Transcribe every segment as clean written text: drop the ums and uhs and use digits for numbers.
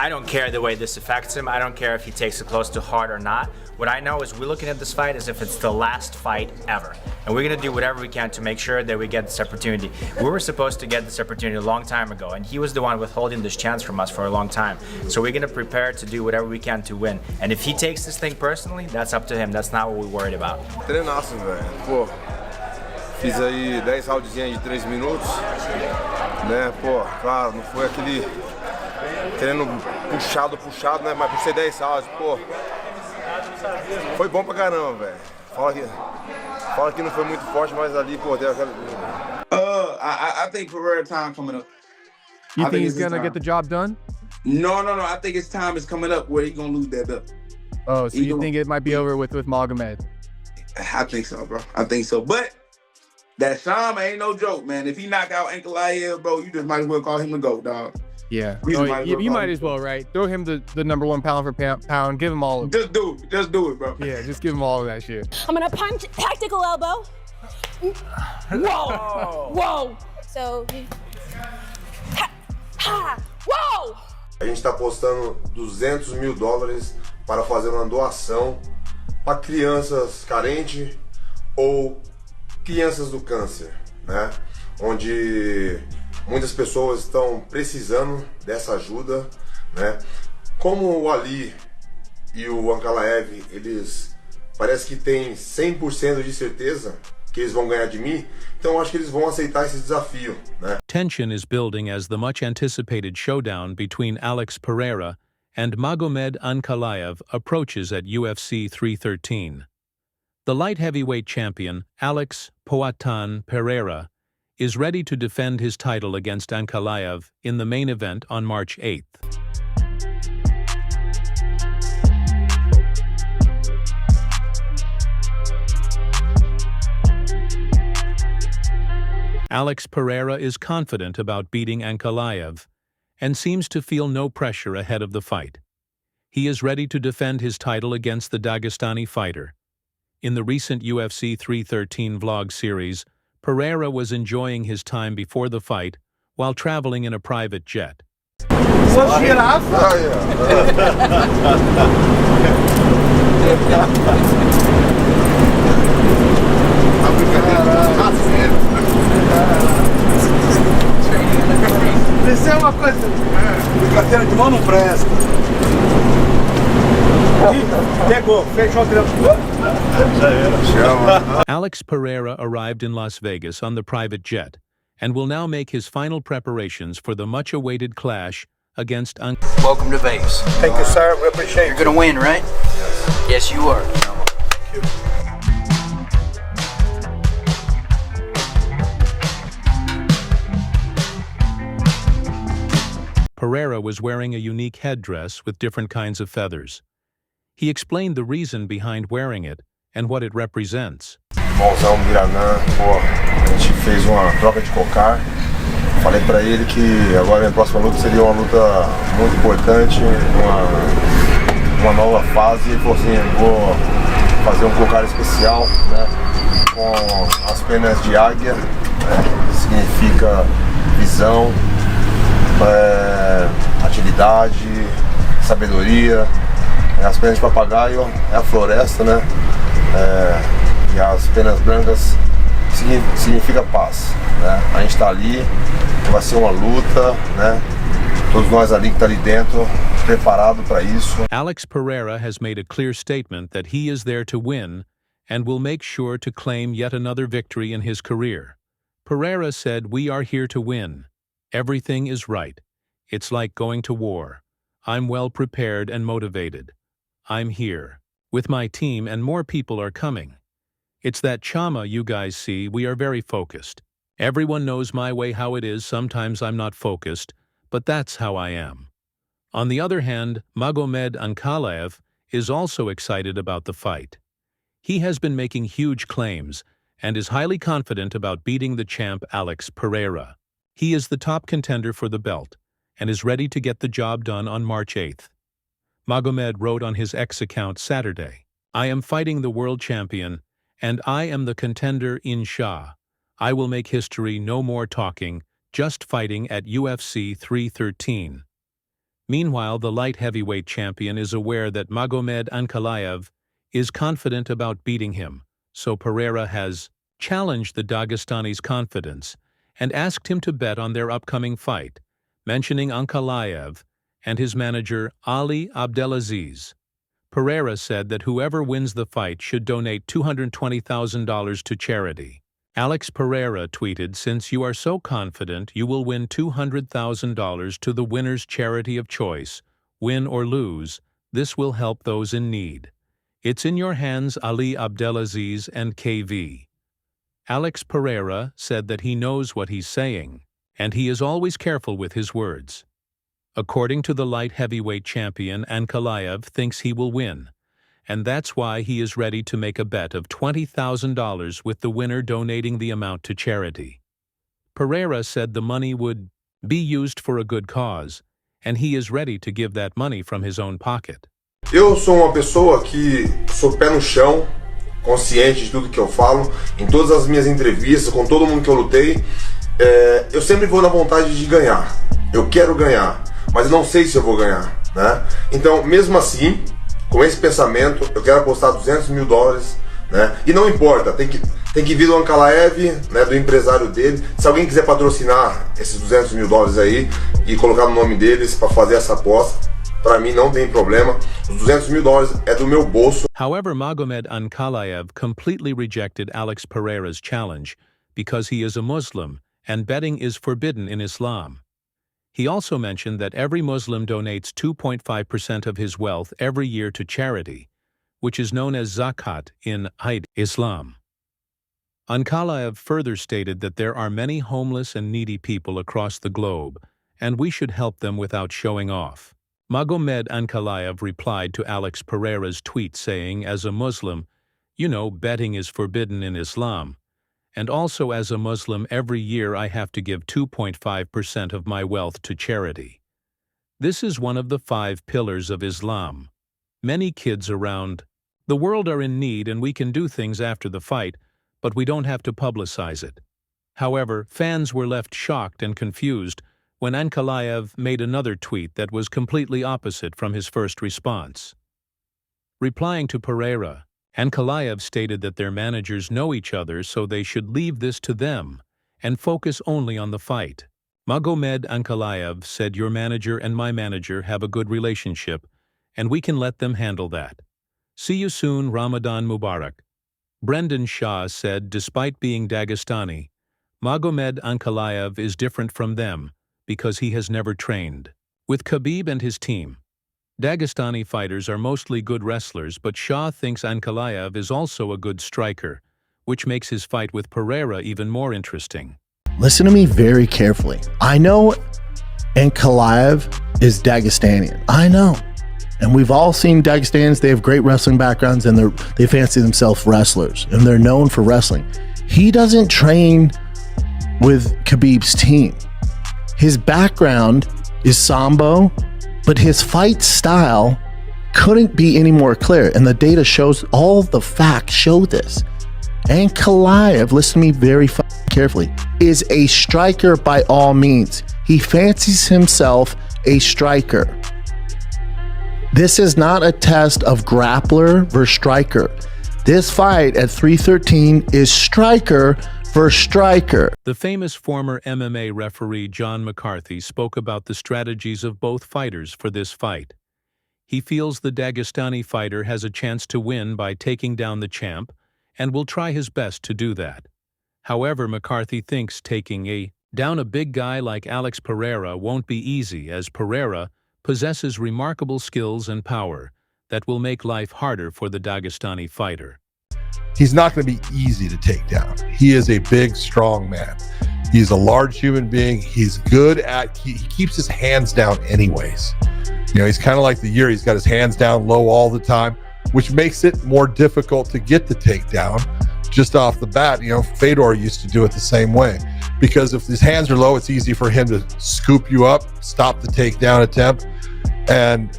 I don't care the way this affects him. I don't care if he takes it close to heart or not. What I know is we're looking at this fight as if it's the last fight ever. And we're gonna do whatever we can to make sure that we get this opportunity. We were supposed to get this opportunity a long time ago, and he was the one withholding this chance from us for a long time. So we're gonna prepare to do whatever we can to win. And if he takes this thing personally, that's up to him. That's not what we're worried about. Treinaço, velho. Pô, fiz aí 10 roundzinhas de 3 minutos, né? Pô, claro, não foi aquele treino puxado, né? Mas por ser 10 rounds, pô, foi bom pra caramba, velho. Fala que não foi muito forte, mas ali, pô, deu aquela... I think Pereira time coming up. You think he's gonna get the job done? No. I think his time is coming up where he's gonna lose that belt. Oh, so you think it might be over with Magomed? I think so, bro. I think so. But that Shama ain't no joke, man. If he knock out Ankalaev, bro, you just might as well call him the GOAT, dog. Yeah. You might as well, right? Throw him the #1 pound for pound. Give him all of it. Just do it, bro. Yeah, just give him all of that shit. I'm gonna punch, tactical elbow. Whoa! Whoa! So, whoa! A gente está apostando $200 mil para fazer uma doação para crianças carentes ou crianças do câncer, né? Onde muitas pessoas estão precisando dessa ajuda, né? Como o Ali e o Ankalaev, eles parece que têm 100% de certeza que eles vão ganhar de mim, então acho que eles vão aceitar esse desafio, né? Tension is building as the much-anticipated showdown between Alex Pereira and Magomed Ankalaev approaches at UFC 313. The light heavyweight champion, Alex Pereira, is ready to defend his title against Ankalaev in the main event on March 8th. Alex Pereira is confident about beating Ankalaev and seems to feel no pressure ahead of the fight. He is ready to defend his title against the Dagestani fighter. In the recent UFC 313 vlog series, Pereira was enjoying his time before the fight while traveling in a private jet. Isso é uma coisa. Brincadeira de mão não presta. Pegou, fechou o trampo. Alex Pereira arrived in Las Vegas on the private jet and will now make his final preparations for the much-awaited clash against Welcome to Vegas. Thank you, sir. We appreciate it. You're gonna win, right? Yes, you are. Thank you. Pereira was wearing a unique headdress with different kinds of feathers. He explained the reason behind wearing it and what it represents. Irmãozão Miranã, pô, a gente fez uma troca de cocar. Falei pra ele que agora a minha próxima luta seria uma luta muito importante, uma nova fase. Ele falou assim, vou fazer um cocar especial, né, com as penas de águia, né, que significa visão, atividade, sabedoria. As penas de papagaio é a floresta, né? E as penas brancas significa paz, né? A gente tá ali, vai ser uma luta, né? Todos nós ali que tá ali dentro, preparado para isso. Alex Pereira has made a clear statement that he is there to win and will make sure to claim yet another victory in his career. Pereira said, "We are here to win. Everything is right. It's like going to war. I'm well prepared and motivated. I'm here. With my team and more people are coming. It's that chama you guys see, we are very focused. Everyone knows my way how it is, sometimes I'm not focused, but that's how I am." On the other hand, Magomed Ankalaev is also excited about the fight. He has been making huge claims and is highly confident about beating the champ Alex Pereira. He is the top contender for the belt and is ready to get the job done on March 8th. Magomed wrote on his X account Saturday, "I am fighting the world champion, and I am the contender in Shah. I will make history, no more talking, just fighting at UFC 313. Meanwhile, the light heavyweight champion is aware that Magomed Ankalaev is confident about beating him, so Pereira has challenged the Dagestani's confidence and asked him to bet on their upcoming fight, mentioning Ankalaev and his manager Ali Abdelaziz. Pereira said that whoever wins the fight should donate $220,000 to charity. Alex Pereira tweeted, "Since you are so confident you will win $200,000 to the winner's charity of choice, win or lose, this will help those in need. It's in your hands, Ali Abdelaziz and KV." Alex Pereira said that he knows what he's saying, and he is always careful with his words. According to the light heavyweight champion, Ankalaev thinks he will win, and that's why he is ready to make a bet of $20,000 with the winner donating the amount to charity. Pereira said the money would be used for a good cause, and he is ready to give that money from his own pocket. Eu sou uma pessoa que sou pé no chão, consciente de tudo que eu falo, em todas as minhas entrevistas, com todo mundo que eu lutei, eu sempre vou na vontade de ganhar. Eu quero ganhar, mas eu não sei se eu vou ganhar, né? Então, mesmo assim, com esse pensamento, eu quero apostar $200 mil, né? E não importa, tem que vir do Ankalaev, né, do empresário dele. Se alguém quiser patrocinar esses $200 mil aí e colocar no nome deles para fazer essa aposta, para mim não tem problema. Os $200 mil é do meu bolso. However, Magomed Ankalaev completely rejected Alex Pereira's challenge because he is a Muslim and betting is forbidden in Islam. He also mentioned that every Muslim donates 2.5% of his wealth every year to charity, which is known as zakat in Islam. Ankalaev further stated that there are many homeless and needy people across the globe, and we should help them without showing off. Magomed Ankalaev replied to Alex Pereira's tweet saying, "As a Muslim, you know betting is forbidden in Islam, and also as a Muslim every year I have to give 2.5% of my wealth to charity. This is one of the 5 pillars of Islam. Many kids around the world are in need and we can do things after the fight, but we don't have to publicize it." However, fans were left shocked and confused when Ankalaev made another tweet that was completely opposite from his first response. Replying to Pereira, Ankalaev stated that their managers know each other, so they should leave this to them and focus only on the fight. Magomed Ankalaev said, "Your manager and my manager have a good relationship, and we can let them handle that. See you soon, Ramadan Mubarak." Brendan Shah said, despite being Dagestani, Magomed Ankalaev is different from them because he has never trained with Khabib and his team. Dagestani fighters are mostly good wrestlers, but Shah thinks Ankalaev is also a good striker, which makes his fight with Pereira even more interesting. Listen to me very carefully. I know Ankalaev is Dagestanian. I know. And we've all seen Dagestans. They have great wrestling backgrounds and they fancy themselves wrestlers and they're known for wrestling. He doesn't train with Khabib's team. His background is Sambo, but his fight style couldn't be any more clear. And the data shows, all the facts show this. Ankalaev, listen to me very carefully, is a striker by all means. He fancies himself a striker. This is not a test of grappler versus striker. This fight at 313 is striker versus striker. The famous former MMA referee John McCarthy spoke about the strategies of both fighters for this fight. He feels the Dagestani fighter has a chance to win by taking down the champ and will try his best to do that. However, McCarthy thinks taking down a big guy like Alex Pereira won't be easy, as Pereira possesses remarkable skills and power that will make life harder for the Dagestani fighter. He's not going to be easy to take down. He is a big, strong man. He's a large human being. He's good at, he keeps his hands down anyways. You know, he's kind of like the Yuri. He's got his hands down low all the time, which makes it more difficult to get the takedown just off the bat. You know, Fedor used to do it the same way, because if his hands are low, it's easy for him to scoop you up, stop the takedown attempt. And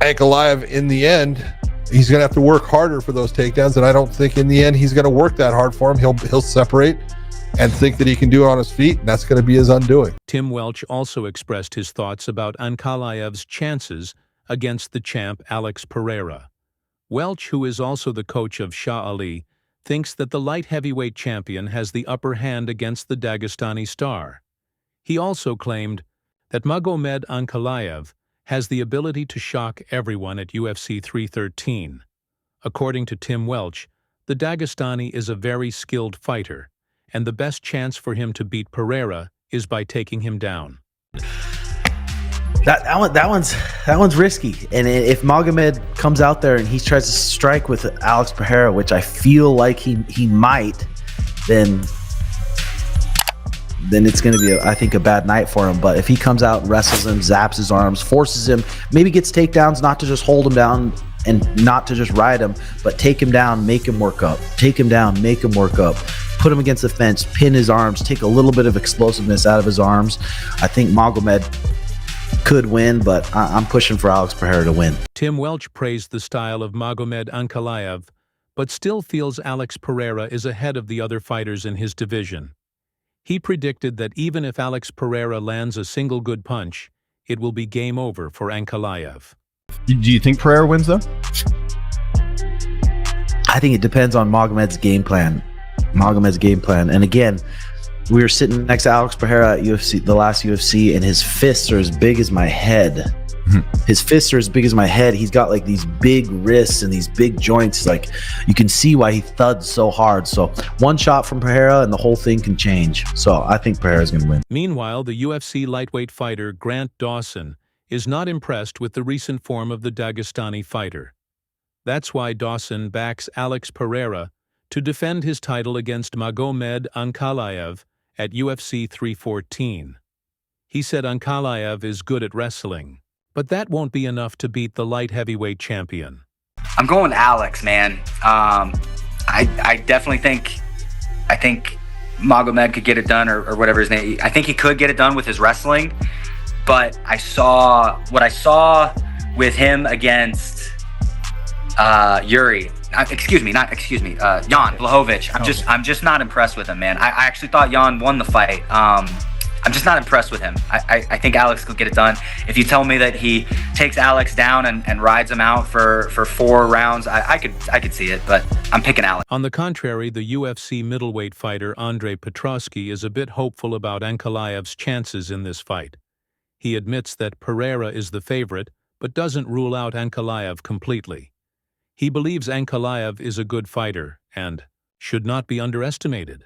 Ankalaev, in the end, he's going to have to work harder for those takedowns, and I don't think in the end he's going to work that hard for him. He'll separate and think that he can do it on his feet, and that's going to be his undoing. Tim Welch also expressed his thoughts about Ankalaev's chances against the champ Alex Pereira. Welch, who is also the coach of Shah Ali, thinks that the light heavyweight champion has the upper hand against the Dagestani star. He also claimed that Magomed Ankalaev has the ability to shock everyone at UFC 313. According to Tim Welch, the Dagestani is a very skilled fighter, and the best chance for him to beat Pereira is by taking him down. That one's risky. And if Magomed comes out there and he tries to strike with Alex Pereira, which I feel like he might, then it's going to be, I think, a bad night for him. But if he comes out and wrestles him, zaps his arms, forces him, maybe gets takedowns, not to just hold him down and not to just ride him, but take him down, make him work up. Take him down, make him work up. Put him against the fence, pin his arms, take a little bit of explosiveness out of his arms. I think Magomed could win, but I'm pushing for Alex Pereira to win. Tim Welch praised the style of Magomed Ankalaev, but still feels Alex Pereira is ahead of the other fighters in his division. He predicted that even if Alex Pereira lands a single good punch, it will be game over for Ankalaev. Do you think Pereira wins, though? I think it depends on Magomed's game plan. And again, we were sitting next to Alex Pereira at UFC, the last UFC, and his fists are as big as my head. His fists are as big as my head. He's got like these big wrists and these big joints. Like, you can see why he thuds so hard. So one shot from Pereira and the whole thing can change. So I think Pereira's going to win. Meanwhile, the UFC lightweight fighter Grant Dawson is not impressed with the recent form of the Dagestani fighter. That's why Dawson backs Alex Pereira to defend his title against Magomed Ankalaev at UFC 314. He said Ankalaev is good at wrestling, but that won't be enough to beat the light heavyweight champion. I'm going Alex, man. I definitely think Magomed could get it done, or whatever his name. I think he could get it done with his wrestling, but what I saw with him against Jan Blachowicz. I'm just not impressed with him, man. I actually thought Jan won the fight. I'm just not impressed with him. I think Alex could get it done. If you tell me that he takes Alex down and rides him out for 4 rounds, I could see it, but I'm picking Alex. On the contrary, the UFC middleweight fighter Andrei Petroski is a bit hopeful about Ankalaev's chances in this fight. He admits that Pereira is the favorite, but doesn't rule out Ankalaev completely. He believes Ankalaev is a good fighter and should not be underestimated.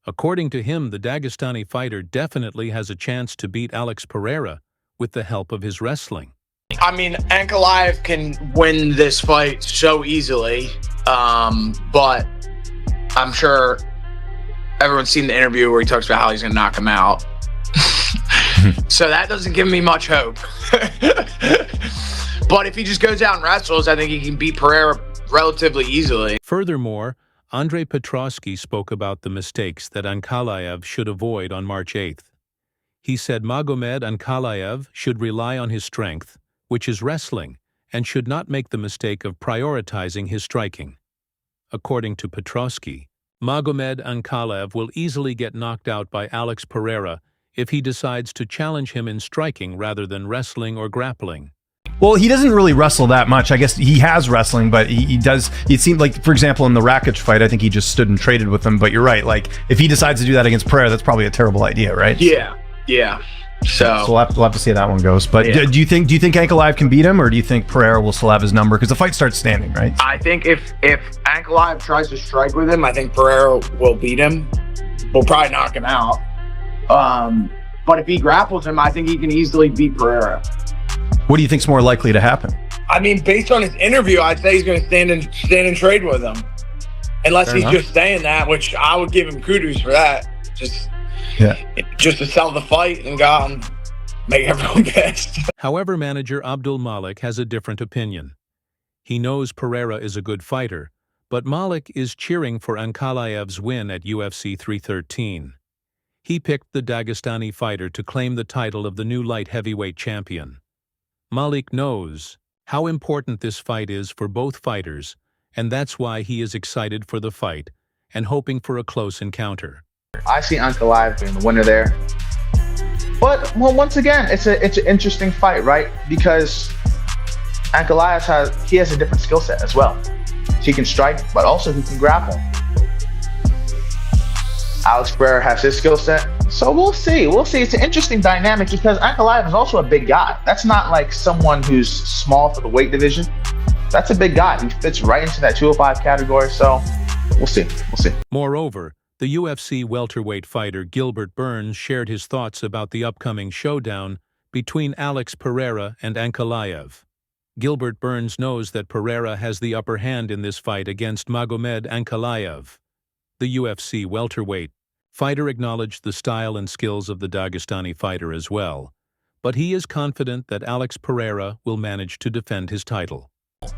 According to him, the Dagestani fighter definitely has a chance to beat Alex Pereira with the help of his wrestling. I mean, Ankalaev can win this fight so easily, but I'm sure everyone's seen the interview where he talks about how he's going to knock him out. So that doesn't give me much hope. But if he just goes out and wrestles, I think he can beat Pereira relatively easily. Furthermore, Andrei Petroski spoke about the mistakes that Ankalaev should avoid on March 8th. He said Magomed Ankalaev should rely on his strength, which is wrestling, and should not make the mistake of prioritizing his striking. According to Petroski, Magomed Ankalaev will easily get knocked out by Alex Pereira if he decides to challenge him in striking rather than wrestling or grappling. Well, he doesn't really wrestle that much. I guess he has wrestling, but he does. It seemed like, for example, in the Rakic fight, I think he just stood and traded with him. But you're right. Like, if he decides to do that against Pereira, that's probably a terrible idea, right? Yeah. So we'll have to see how that one goes. But yeah. do you think Ankalaev can beat him, or do you think Pereira will still have his number? Because the fight starts standing, right? I think if Ankalaev tries to strike with him, I think Pereira will beat him. We'll probably knock him out. But if he grapples him, I think he can easily beat Pereira. What do you think's more likely to happen? I mean, based on his interview, I'd say he's going to stand and trade with him, unless he's just saying that, which I would give him kudos for that. Just to sell the fight and go out and make everyone pissed. However, manager Abdul Malik has a different opinion. He knows Pereira is a good fighter, but Malik is cheering for Ankalaev's win at UFC 313. He picked the Dagestani fighter to claim the title of the new light heavyweight champion. Malik knows how important this fight is for both fighters, and that's why he is excited for the fight and hoping for a close encounter. I see Ankalaev being the winner there. But once again, it's an interesting fight, right? Because Ankalaev has a different skill set as well. He can strike, but also he can grapple. Alex Pereira has his skill set. So we'll see. It's an interesting dynamic because Ankalaev is also a big guy. That's not like someone who's small for the weight division. That's a big guy. He fits right into that 205 category. So we'll see. Moreover, the UFC welterweight fighter Gilbert Burns shared his thoughts about the upcoming showdown between Alex Pereira and Ankalaev. Gilbert Burns knows that Pereira has the upper hand in this fight against Magomed Ankalaev. The UFC welterweight fighter acknowledged the style and skills of the Dagestani fighter as well, but he is confident that Alex Pereira will manage to defend his title.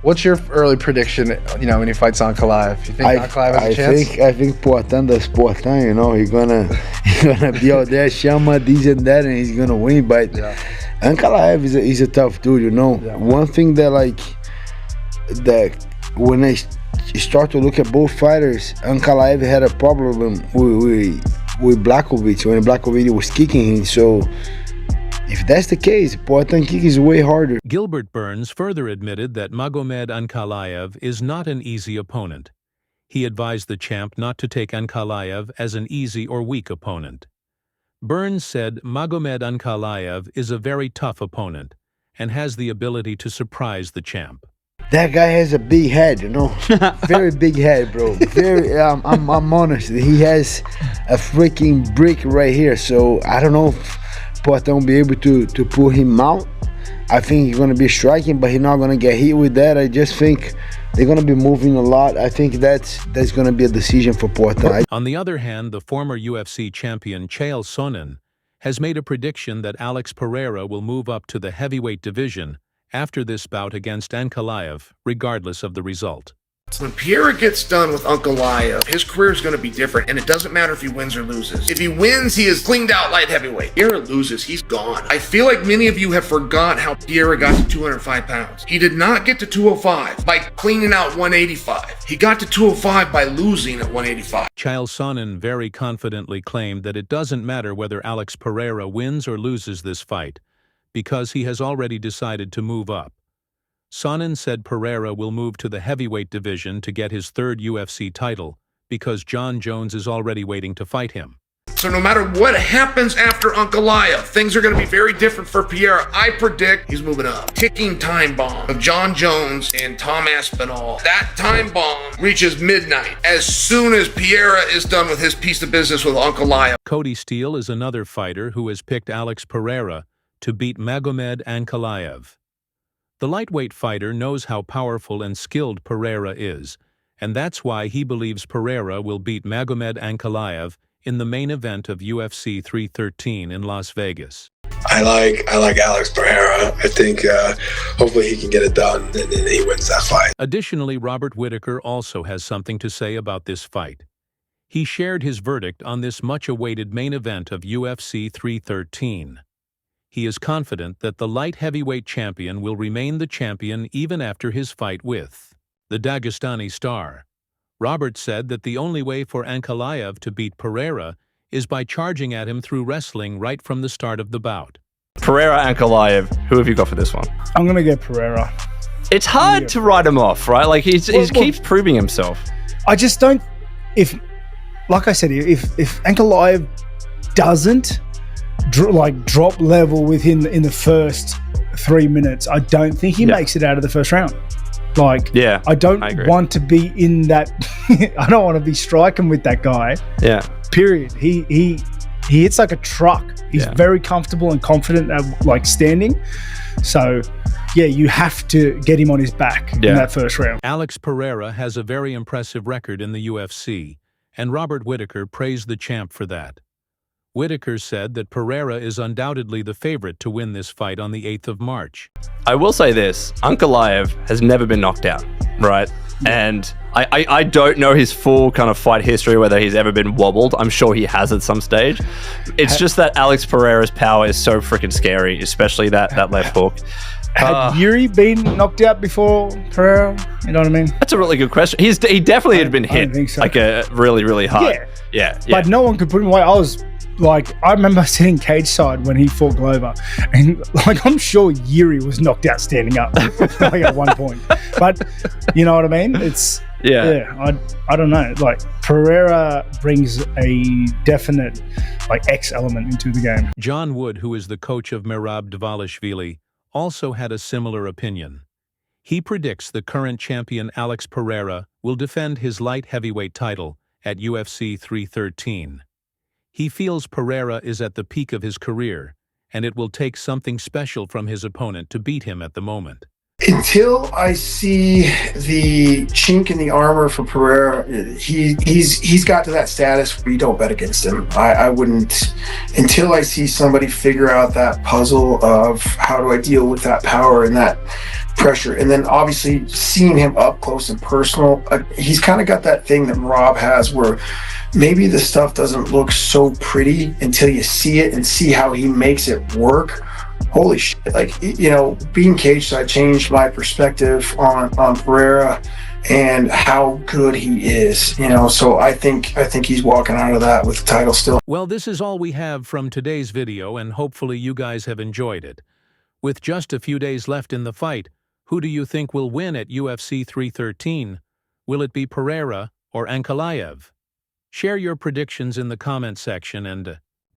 What's your early prediction, when he fights Ankalaev? You think Ankalaev has a chance? I think Poatan does Poatan, he's gonna be out there, Shama, this and that, and he's gonna win, but Ankalaev is a tough dude, One thing that when I start to look at both fighters, Ankalaev had a problem with Blachowicz when Blachowicz was kicking him, so if that's the case, Poatan kick is way harder. Gilbert Burns further admitted that Magomed Ankalaev is not an easy opponent. He advised the champ not to take Ankalaev as an easy or weak opponent. Burns said Magomed Ankalaev is a very tough opponent and has the ability to surprise the champ. That guy has a big head, very big head, bro. Very, I'm honest. He has a freaking brick right here, so I don't know if Poatan will be able to pull him out. I think he's going to be striking, but he's not going to get hit with that. I just think they're going to be moving a lot. I think that's going to be a decision for Poatan. On the other hand, the former UFC champion Chael Sonnen has made a prediction that Alex Pereira will move up to the heavyweight division after this bout against Ankalaev, regardless of the result. When Pereira gets done with Ankalaev, his career is going to be different, and it doesn't matter if he wins or loses. If he wins, he is cleaned out light heavyweight. Pereira loses, he's gone. I feel like many of you have forgot how Pereira got to 205 pounds. He did not get to 205 by cleaning out 185. He got to 205 by losing at 185. Chael Sonnen very confidently claimed that it doesn't matter whether Alex Pereira wins or loses this fight, because he has already decided to move up. Sonnen said Pereira will move to the heavyweight division to get his third UFC title because John Jones is already waiting to fight him. So no matter what happens after Ankalaev, things are going to be very different for Pereira. I predict he's moving up. Ticking time bomb of John Jones and Tom Aspinall. That time bomb reaches midnight as soon as Pereira is done with his piece of business with Ankalaev. Cody Steele is another fighter who has picked Alex Pereira to beat Magomed Ankalaev. The lightweight fighter knows how powerful and skilled Pereira is, and that's why he believes Pereira will beat Magomed Ankalaev in the main event of UFC 313 in Las Vegas. I like Alex Pereira. I think hopefully he can get it done and then he wins that fight. Additionally, Robert Whittaker also has something to say about this fight. He shared his verdict on this much-awaited main event of UFC 313. He is confident that the light heavyweight champion will remain the champion even after his fight with the Dagestani star. Robert said that the only way for Ankalaev to beat Pereira is by charging at him through wrestling right from the start of the bout. Pereira, Ankalaev, who have you got for this one? I'm going to get Pereira. It's hard to write him off, right? Like he keeps proving himself. I just don't, like I said, if Ankalaev doesn't drop level within in the first 3 minutes, I don't think he makes it out of the first round. I don't want to be in that. I don't want to be striking with that guy. Yeah. Period. He hits like a truck. He's very comfortable and confident at standing. So you have to get him on his back in that first round. Alex Pereira has a very impressive record in the UFC, and Robert Whittaker praised the champ for that. Whittaker said that Pereira is undoubtedly the favorite to win this fight on the 8th of March. I will say this, Ankalaev has never been knocked out, right? And I don't know his full kind of fight history, whether he's ever been wobbled. I'm sure he has at some stage. It's just that Alex Pereira's power is so freaking scary, especially that left hook. Had Yuri been knocked out before Pereira? You know what I mean? That's a really good question. He definitely had been hit think so. like a really, really hard. Yeah. But no one could put him away. I remember sitting cage side when he fought Glover, and like I'm sure Yuri was knocked out standing up like at one point. But you know what I mean? It's I don't know. Like Pereira brings a definite like X element into the game. John Wood, who is the coach of Merab Dvalishvili, also had a similar opinion. He predicts the current champion Alex Pereira will defend his light heavyweight title at UFC 313. He feels Pereira is at the peak of his career, and it will take something special from his opponent to beat him at the moment. Until I see the chink in the armor for Pereira, he's got to that status where you don't bet against him. I wouldn't, until I see somebody figure out that puzzle of how do I deal with that power and that pressure. And then obviously seeing him up close and personal, he's kind of got that thing that Rob has where maybe the stuff doesn't look so pretty until you see it and see how he makes it work. Holy shit, like, you know, being cage side changed my perspective on Pereira and how good he is, you know, so I think he's walking out of that with the title still. Well, this is all we have from today's video, and hopefully you guys have enjoyed it. With just a few days left in the fight, who do you think will win at UFC 313? Will it be Pereira or Ankalaev? Share your predictions in the comment section, and